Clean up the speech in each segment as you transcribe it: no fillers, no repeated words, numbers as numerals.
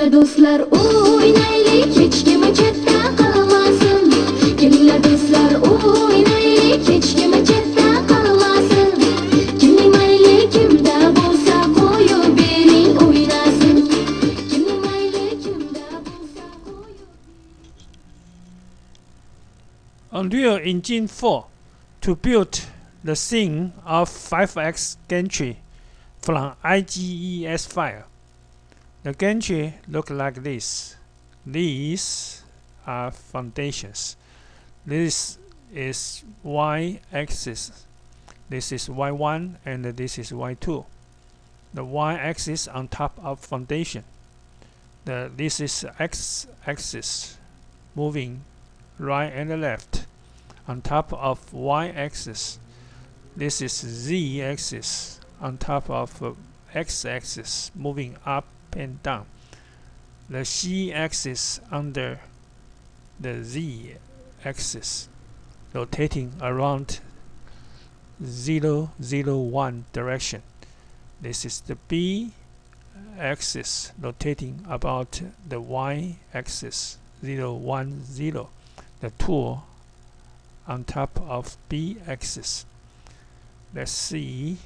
Kimler dostlar oynaylik, hiç kimi chatta kalmasın. Kimler dostlar oynaylik, hiç kimi chatta kalmasın. Kimning mayli kimda bo'lsa qo'yib bering o'ynasın. Kimning mayli kimda bo'lsa qo'yib. Unreal Engine 4 to build the scene of 5Axis Gantry from IGES file. The gantry look like this. These are foundations. This is y-axis. This is y1 and this is y2. The y-axis on top of foundation. This is x-axis, moving right and left on top of y-axis. This is z-axis on top of x-axis, moving up and down. The c-axis under the z-axis, rotating around 0, 0, 1 direction. This is the b-axis, rotating about the y-axis, 0, 1, 0. The tool on top of b-axis. Let's see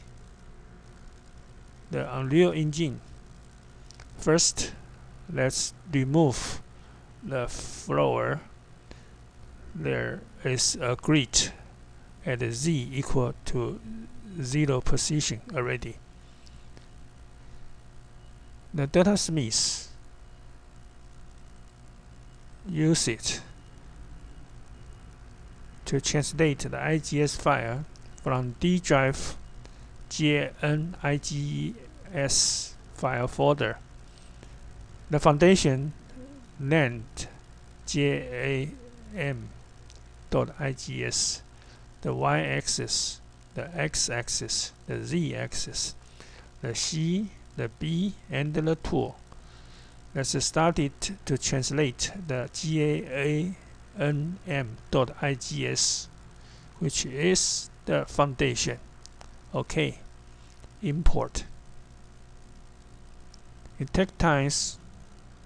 the Unreal Engine. First, let's remove the floor. There is a grid at z equal to 0 position already. The data smith, use it to translate the IGES file from D drive GAN IGES file folder. The foundation named GAM.IGES, the y-axis, the x-axis, the z-axis, the C, the B, and the tool. Let's start it to translate the GAM.IGES, which is the foundation. Okay, import. It takes time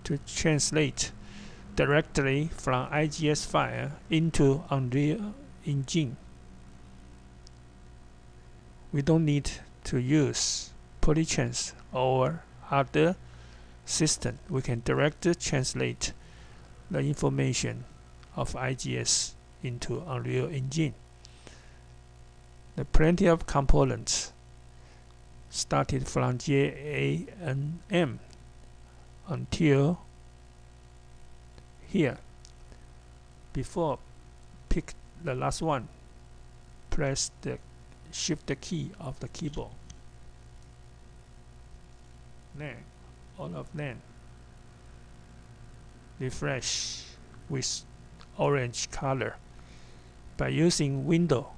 to translate directly from IGES file into Unreal Engine. We don't need to use polychance or other system. We can directly translate the information of IGES into Unreal Engine. The plenty of components started from GANM until here. Before pick the last one, press the shift key of the keyboard. Then all of them refresh with orange color. By using window,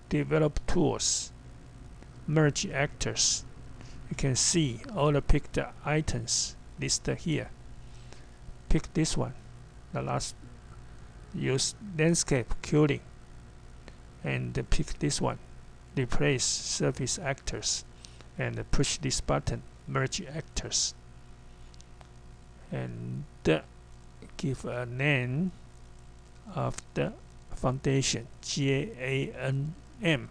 develop tools, merge actors, you can see all the picked items listed here. Pick this one, the last. Use landscape curing, and pick this one. Replace surface actors, and push this button, merge actors, and give a name of the foundation, GANM.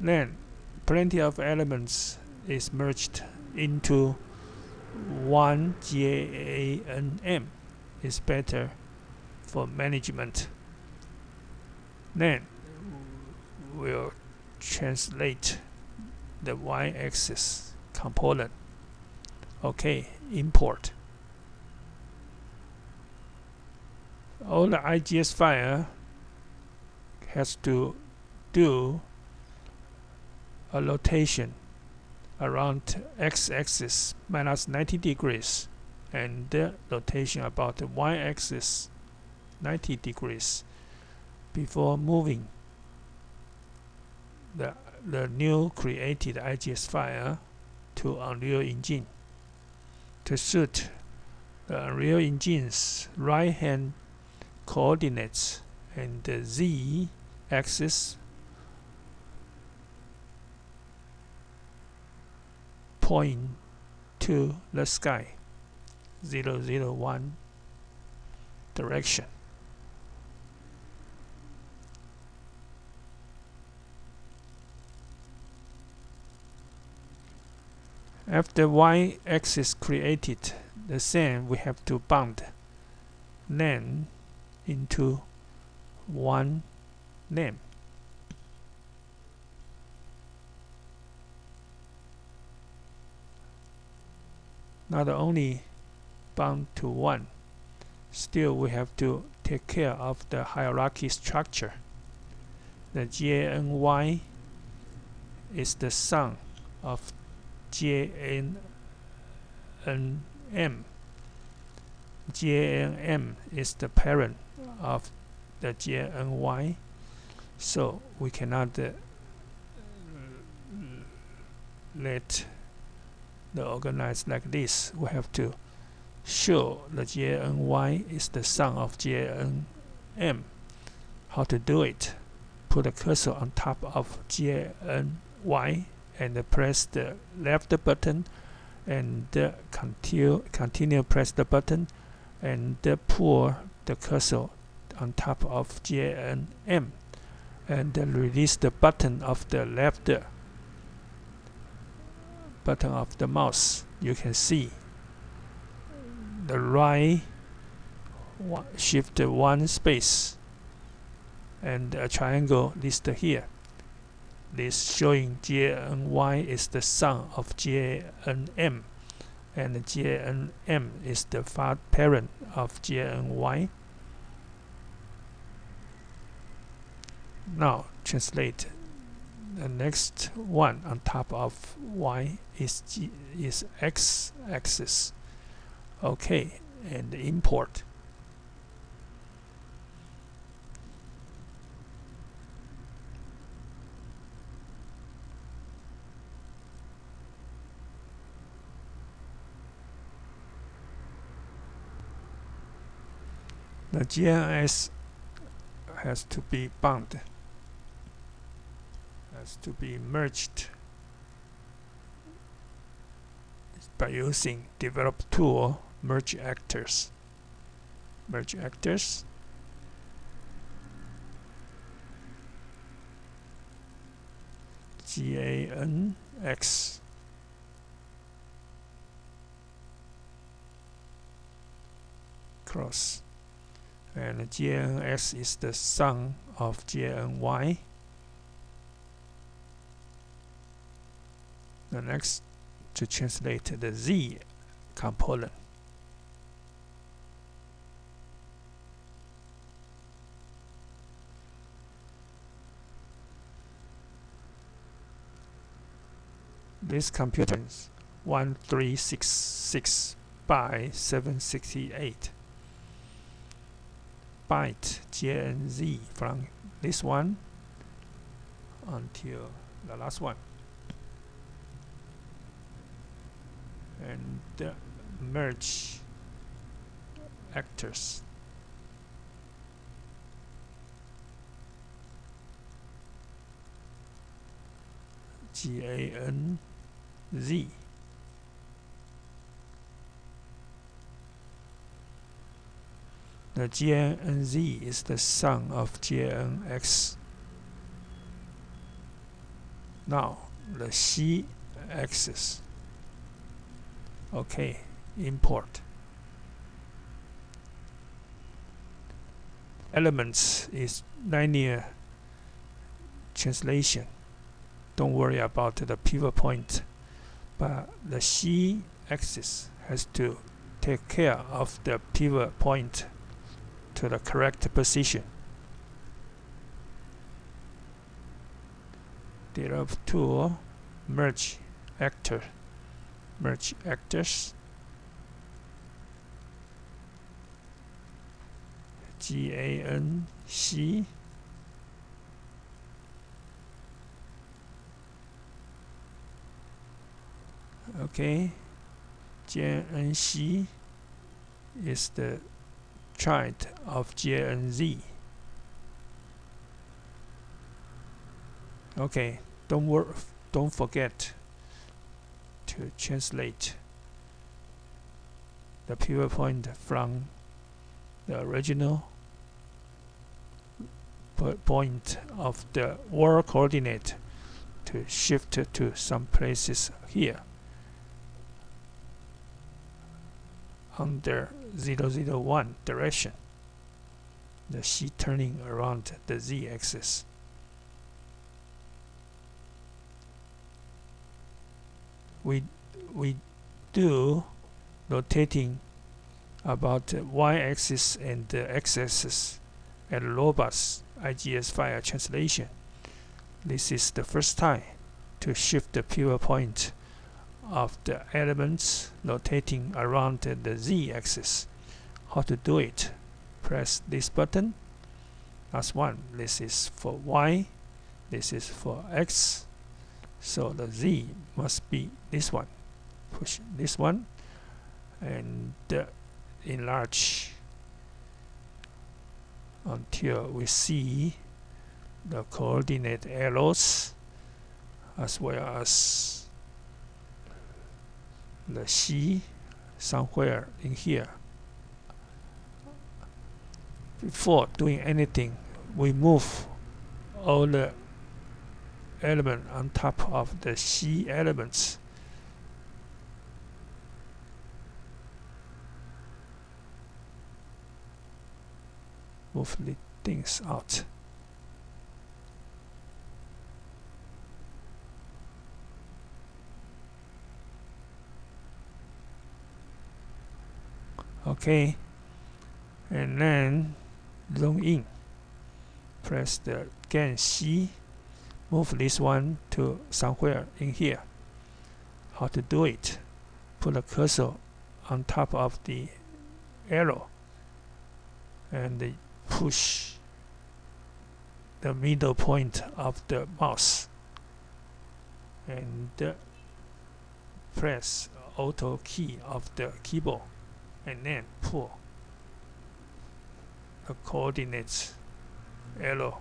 Then plenty of elements is merged into one GANM. Is better for management. Then we'll translate the y-axis component. Okay, import. All the IGES file has to do a rotation around x-axis minus 90 degrees and the rotation about the y-axis 90 degrees before moving the new created IGES file to Unreal Engine. To suit the Unreal Engine's right-hand coordinates and the z-axis, point to the sky, 001 direction. After y-axis created, the same we have to bound name into one name. Not only bound to one, still we have to take care of the hierarchy structure. The GANY is the sum of GANM. GANM is the parent of the GANY, so we cannot let the organize like this. We have to show the GANY is the sum of GANM. How to do it? Put a cursor on top of GANY and press the left button and continue press the button and pull the cursor on top of GANM and release the button of the left button of the mouse. You can see the right shift one space and a triangle listed here. This showing GANY is the sum of GANM, and GANM is the parent of GANY. Now translate. The next one on top of Y is x-axis. Okay, and import. The GNS has to be bound, has to be merged by using develop tool merge actors. Merge actors. GANX cross, and GNX is the sum of GNY. The next to translate the Z component. This computer is 1366 by 768 byte GNZ from this one until the last one, and merge actors. GANZ. The GNZ is the sum of GNX. Now the C axis. Okay, import. Elements is linear translation. Don't worry about the pivot point, but the C axis has to take care of the pivot point to the correct position. Develop tool merge actor. Merge actors. GANC. Okay, GNC is the child of GNZ. Okay, don't forget to translate the pivot point from the original point of the world coordinate to shift to some places here under 001 direction, the C turning around the Z axis. We do rotating about y-axis and the x-axis at robust IGES file translation. This is the first time to shift the pivot point of the elements rotating around the z-axis. How to do it? Press this button. That's one. This is for y. This is for x. So the z must be this one. Push this one and enlarge until we see the coordinate arrows as well as the C somewhere in here. Before doing anything, we move all the element on top of the C elements. Move the things out. Okay, and then zoom in. Press the again C. Move this one to somewhere in here. How to do it? Put a cursor on top of the arrow and push the middle point of the mouse and press Auto key of the keyboard and then pull the coordinates arrow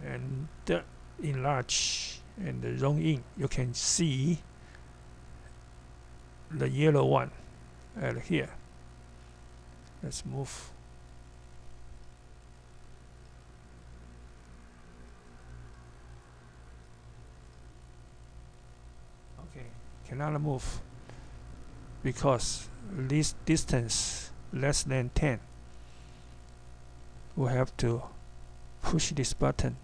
and enlarge and zoom in. You can see the yellow one at here. Let's move. Okay, cannot move because this distance less than 10. We have to push this button.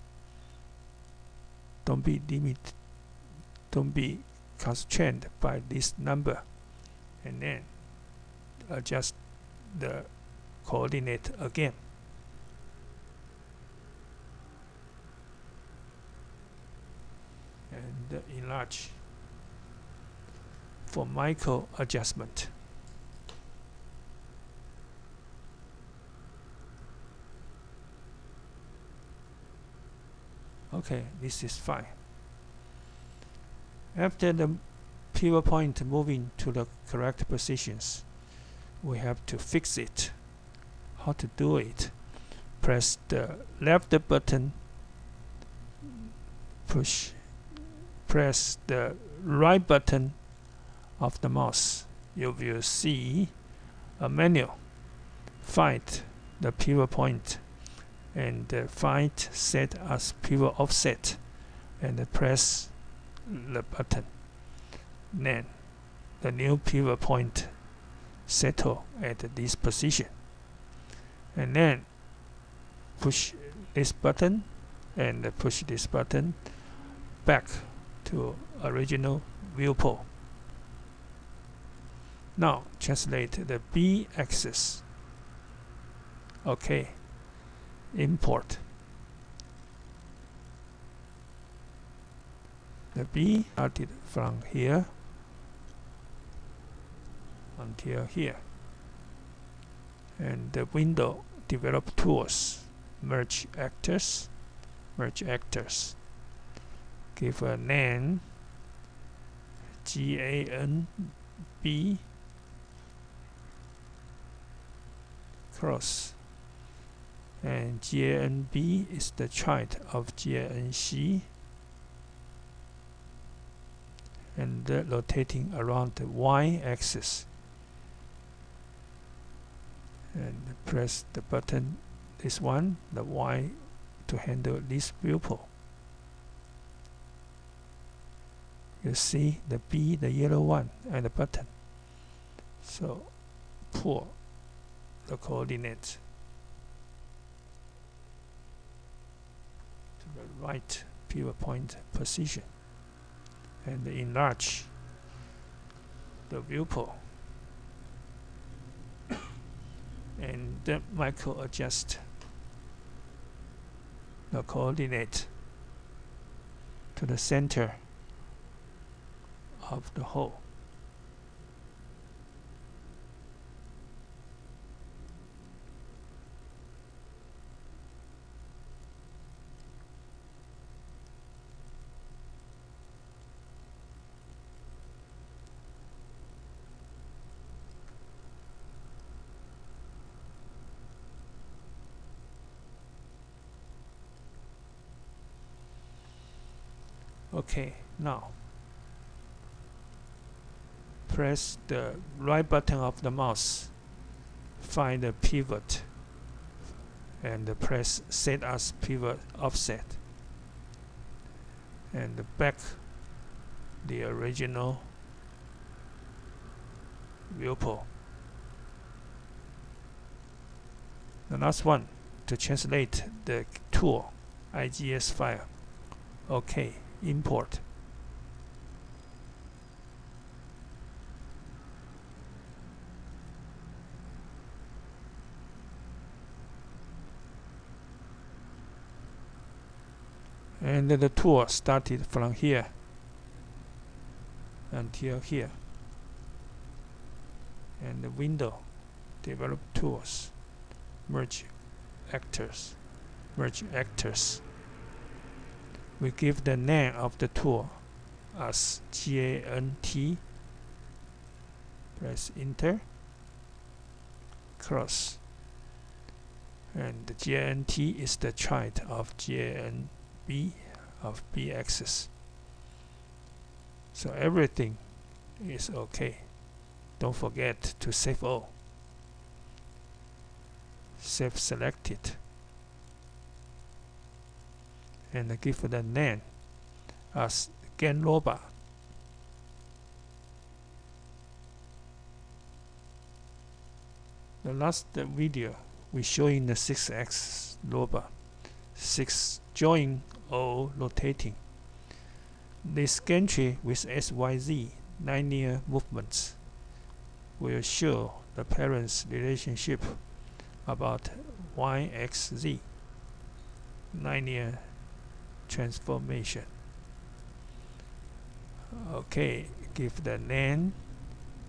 Don't be constrained by this number, and then adjust the coordinate again. And enlarge for micro adjustment. Okay, this is fine. After the pivot point moving to the correct positions, we have to fix it. How to do it? Press the left button, press the right button of the mouse. You will see a menu. Find the pivot point and find set as pivot offset and press the button. Then the new pivot point settle at this position, and then push this button and push this button back to original viewport. Now translate the B axis. Okay, import the B started from here until here, and the window develop tools, merge actors, give a name GANB cross and GANB is the child of GANC, and rotating around the y-axis. And press the button, this one, the Y, to handle this viewport. You see the B, the yellow one, and the button. So pull the coordinates to the right pivot point position and enlarge the viewport, and then micro adjust the coordinate to the center of the hole. Okay, now press the right button of the mouse, find the pivot, and press set as pivot offset, and back the original viewport. The last one, to translate the tool IGES file. Okay, import. And the tour started from here until here. And the window, develop tools, merge actors. We give the name of the tool as GANT. Press enter, cross. And the GANT is the child of GANB of B-axis. So everything is okay. Don't forget to save all. Save selected. And give the name as Ganroba. The last video we showing the 6-axis robot, 6 join or rotating. This gantry with SYZ linear movements will show the parents' relationship about YXZ linear transformation. Okay, give the name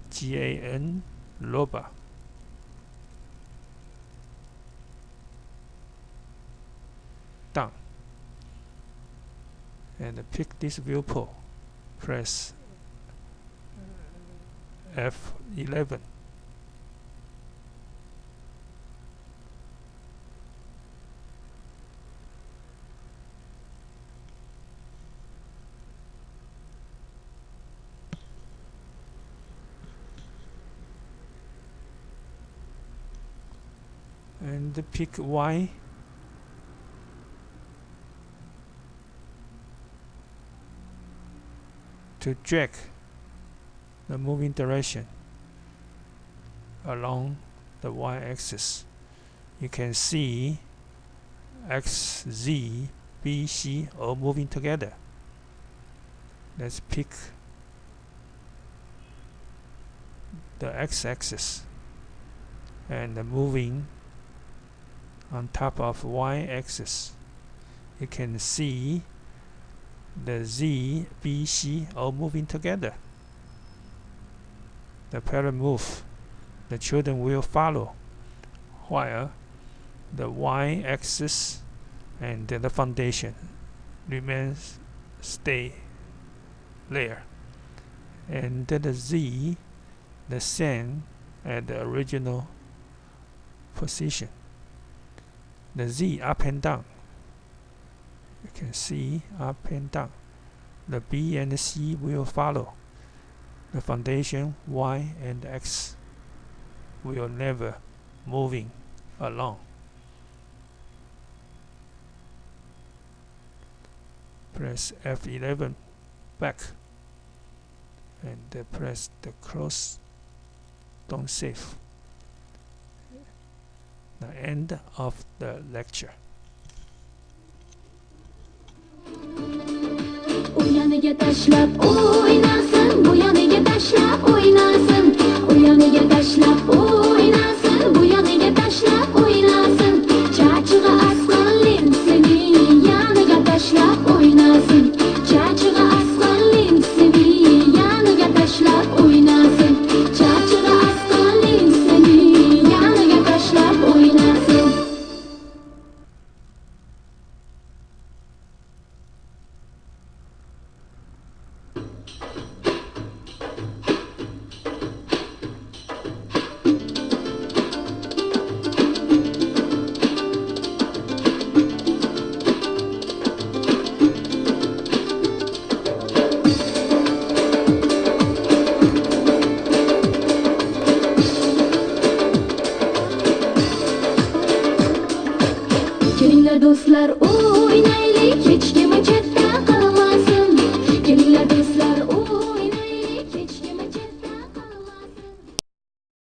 GAN Loba. Done. And pick this viewport. Press F11. And pick Y. To drag the moving direction along the y-axis. You can see X, Z, B, C all moving together. Let's pick the x-axis and moving on top of y-axis. You can see the Z, B, C all moving together. The parent move, the children will follow, while the y-axis and the foundation remains stay there, and the Z, the same at the original position. The Z up and down. You can see up and down. The B and the C will follow. The foundation Y and X will never moving along. Press F11 back and press the cross. Don't save. The end of the lecture. O yanıya taşlap oynasın, bu yanıya taşlap oynasın. O yanıya taşlap oynasın, bu yanıya taşlap oynasın. Çaçığa aslan linsini yanıya taşlap oynasın. Çaçığa aslan linsini yanıya taşlap oynasın. Çaçığa aslan linsini yanıya taşlap oynasın. Dostlar oynaylik, hiç kime çet